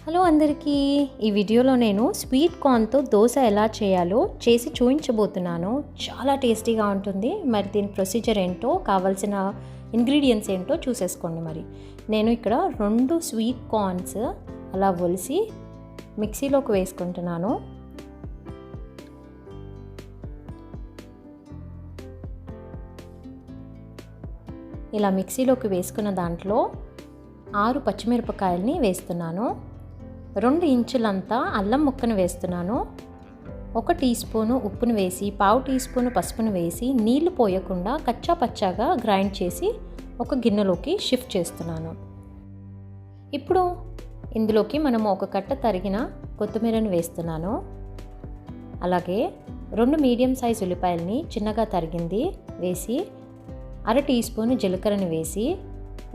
Hello అందరికీ, ఈ వీడియోలో నేను స్వీట్ కార్న్తో దోశ ఎలా చేయాలో చేసి చూపించబోతున్నాను. చాలా టేస్టీగా ఉంటుంది. మరి దీని ప్రొసీజర్ ఏంటో, కావాల్సిన ఇంగ్రీడియంట్స్ ఏంటో చూసేసుకోండి. మరి నేను ఇక్కడ 2 స్వీట్ కార్న్స్ అలా ఒలిసి మిక్సీలోకి వేసుకుంటున్నాను. ఇలా మిక్సీలోకి వేసుకున్న దాంట్లో 6 పచ్చిమిరపకాయలని వేస్తున్నాను. 2 ఇంచులంతా అల్లం ముక్కను వేస్తున్నాను. 1 టీ స్పూను ఉప్పును వేసి, 1/2 టీ స్పూను పసుపును వేసి, నీళ్లు పోయకుండా కచ్చా పచ్చాగా గ్రైండ్ చేసి ఒక గిన్నెలోకి షిఫ్ట్ చేస్తున్నాను. ఇప్పుడు ఇందులోకి మనము 1 కట్ట తరిగిన కొత్తిమీరను వేస్తున్నాను. అలాగే 2 మీడియం సైజ్ ఉల్లిపాయలని చిన్నగా తరిగింది వేసి, 1/2 టీ స్పూను జీలకర్రని వేసి,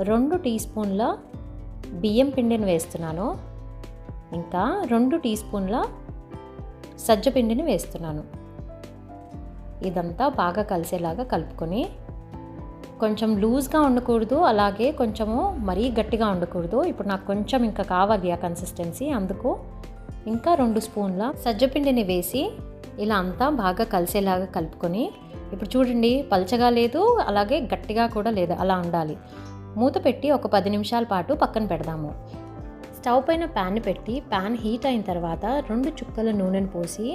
2 టీ స్పూన్ల బియ్యం పిండిని వేస్తున్నాను. ఇంకా 2 టీ స్పూన్ల సజ్జ పిండిని వేస్తున్నాను. ఇదంతా బాగా కలిసేలాగా కలుపుకొని, కొంచెం లూజ్గా ఉండకూడదు, అలాగే కొంచెము మరీ గట్టిగా ఉండకూడదు. ఇప్పుడు నాకు కొంచెం ఇంకా కావాలి ఆ కన్సిస్టెన్సీ, అందుకు ఇంకా 2 స్పూన్ల సజ్జ పిండిని వేసి ఇలా అంతా బాగా కలిసేలాగా కలుపుకొని, ఇప్పుడు చూడండి పల్చగా లేదు, అలాగే గట్టిగా కూడా లేదు, అలా ఉండాలి. మూత పెట్టి ఒక 10 నిమిషాల పాటు పక్కన పెడదాము. స్టవ్ పైన ప్యాన్ పెట్టి, ప్యాన్ హీట్ అయిన తర్వాత 2 చుక్కల నూనెను పోసి,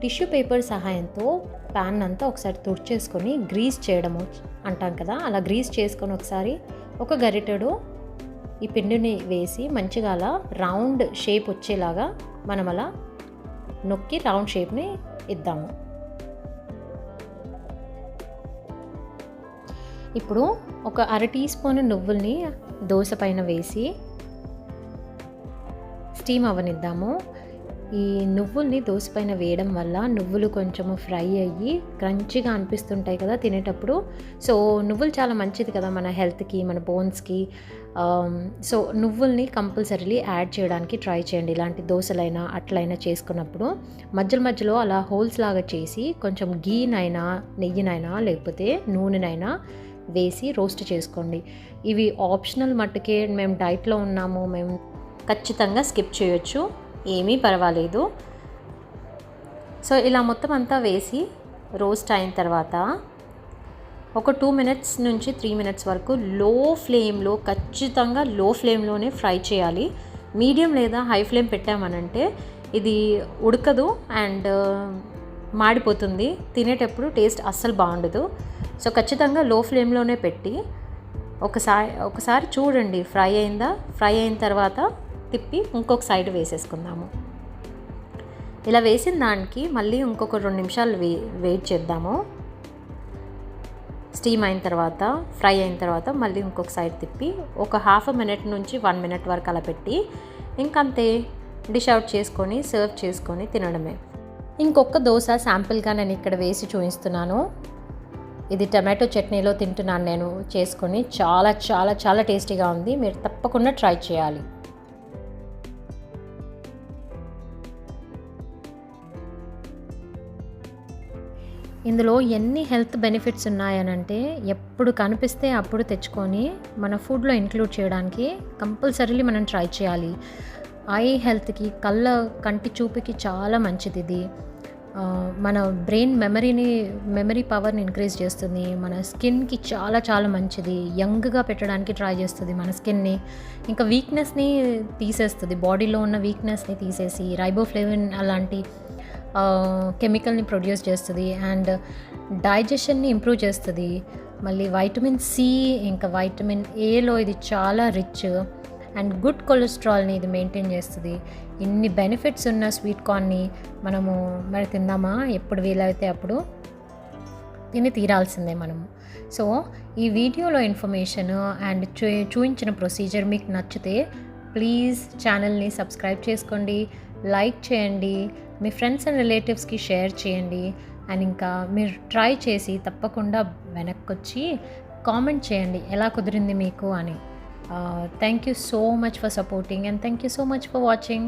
టిష్యూ పేపర్ సహాయంతో ప్యాన్ అంతా ఒకసారి తుడిచేసుకొని గ్రీస్ చేయడము అంటాం కదా, అలా గ్రీస్ చేసుకొని ఒకసారి ఒక గరిటెడు ఈ పిండిని వేసి మంచిగా అలా రౌండ్ షేప్ వచ్చేలాగా మనం అలా నొక్కి రౌండ్ షేప్ని ఇద్దాము. ఇప్పుడు ఒక 1/2 టీ స్పూన్ నువ్వుల్ని దోశ పైన వేసి స్టీమ్ అవ్వనిద్దాము. ఈ నువ్వుల్ని దోశ పైన వేయడం వల్ల నువ్వులు కొంచెము ఫ్రై అయ్యి క్రంచిగా అనిపిస్తుంటాయి కదా తినేటప్పుడు. సో నువ్వులు చాలా మంచిది కదా మన హెల్త్కి, మన బోన్స్కి. సో నువ్వుల్ని కంపల్సరీలీ యాడ్ చేయడానికి ట్రై చేయండి. ఇలాంటి దోశలైనా అట్లయినా చేసుకున్నప్పుడు మధ్యలో అలా హోల్స్ లాగా చేసి కొంచెం గీనైనా నెయ్యినైనా లేకపోతే నూనెనైనా వేసి రోస్ట్ చేసుకోండి. ఇవి ఆప్షనల్ మట్టుకే, మేము డైట్లో ఉన్నాము, మేము ఖచ్చితంగా స్కిప్ చేయొచ్చు, ఏమీ పర్వాలేదు. సో ఇలా మొత్తం అంతా వేసి రోస్ట్ అయిన తర్వాత ఒక 2 మినిట్స్ నుంచి 3 మినిట్స్ వరకు ఖచ్చితంగా లో ఫ్లేమ్లోనే ఫ్రై చేయాలి. మీడియం లేదా హై ఫ్లేమ్ పెట్టామనంటే ఇది ఉడకదు అండ్ మాడిపోతుంది, తినేటప్పుడు టేస్ట్ అస్సలు బాగుండదు. సో ఖచ్చితంగా లో ఫ్లేమ్లోనే పెట్టి ఒకసారి చూడండి ఫ్రై అయిందా. ఫ్రై అయిన తర్వాత తిప్పి ఇంకొక సైడ్ వేసేసుకుందాము. ఇలా వేసిన దానికి మళ్ళీ ఇంకొక 2 నిమిషాలు వెయిట్ చేద్దాము. స్టీమ్ అయిన తర్వాత, ఫ్రై అయిన తర్వాత మళ్ళీ ఇంకొక సైడ్ తిప్పి ఒక హాఫ్ మినిట్ నుంచి 1 మినిట్ వరకు అలా పెట్టి ఇంకంతే, డిష్ అవుట్ చేసుకొని సర్వ్ చేసుకొని తినడమే. ఇంకొక దోశ శాంపిల్గా నేను ఇక్కడ వేసి చూపిస్తున్నాను. ఇది టమాటో చట్నీలో తింటున్నాను నేను చేసుకొని. చాలా చాలా చాలా టేస్టీగా ఉంది. మీరు తప్పకుండా ట్రై చేయాలి. ఇందులో ఎన్ని హెల్త్ బెనిఫిట్స్ ఉన్నాయనంటే, ఎప్పుడు కనిపిస్తే అప్పుడు తెచ్చుకొని మన ఫుడ్లో ఇంక్లూడ్ చేయడానికి కంపల్సరీలీ మనం ట్రై చేయాలి. ఐ హెల్త్కి, కంటి చూపుకి చాలా మంచిది ఇది. మన బ్రెయిన్ మెమరీ పవర్ని ఇంక్రీజ్ చేస్తుంది. మన స్కిన్కి చాలా చాలా మంచిది. యంగ్గా పెట్టడానికి ట్రై చేస్తుంది మన స్కిన్ని. ఇంకా వీక్నెస్ని తీసేస్తుంది, బాడీలో ఉన్న వీక్నెస్ని తీసేసి రైబోఫ్లేవిన్ అలాంటి కెమికల్ని ప్రొడ్యూస్ చేస్తుంది అండ్ డైజెషన్ని ఇంప్రూవ్ చేస్తుంది. మళ్ళీ వైటమిన్ సి ఇంకా వైటమిన్ ఏలో ఇది చాలా రిచ్ అండ్ గుడ్ కొలెస్ట్రాల్ని ఇది మెయింటైన్ చేస్తుంది. ఇన్ని బెనిఫిట్స్ ఉన్న స్వీట్ కార్న్ని మనము మరి తిందామా? ఎప్పుడు వీలైతే అప్పుడు తిని తీరాల్సిందే మనము. సో ఈ వీడియోలో ఇన్ఫర్మేషన్ అండ్ చూపించిన ప్రొసీజర్ మీకు నచ్చితే ప్లీజ్ ఛానల్ని సబ్స్క్రైబ్ చేసుకోండి, లైక్ చేయండి, మీ ఫ్రెండ్స్ అండ్ రిలేటివ్స్కి షేర్ చేయండి. అండ్ ఇంకా మీరు ట్రై చేసి తప్పకుండా వెనక్కి వచ్చి కామెంట్ చేయండి ఎలా కుదిరింది మీకు అని. Thank you so much for supporting and thank you so much for watching.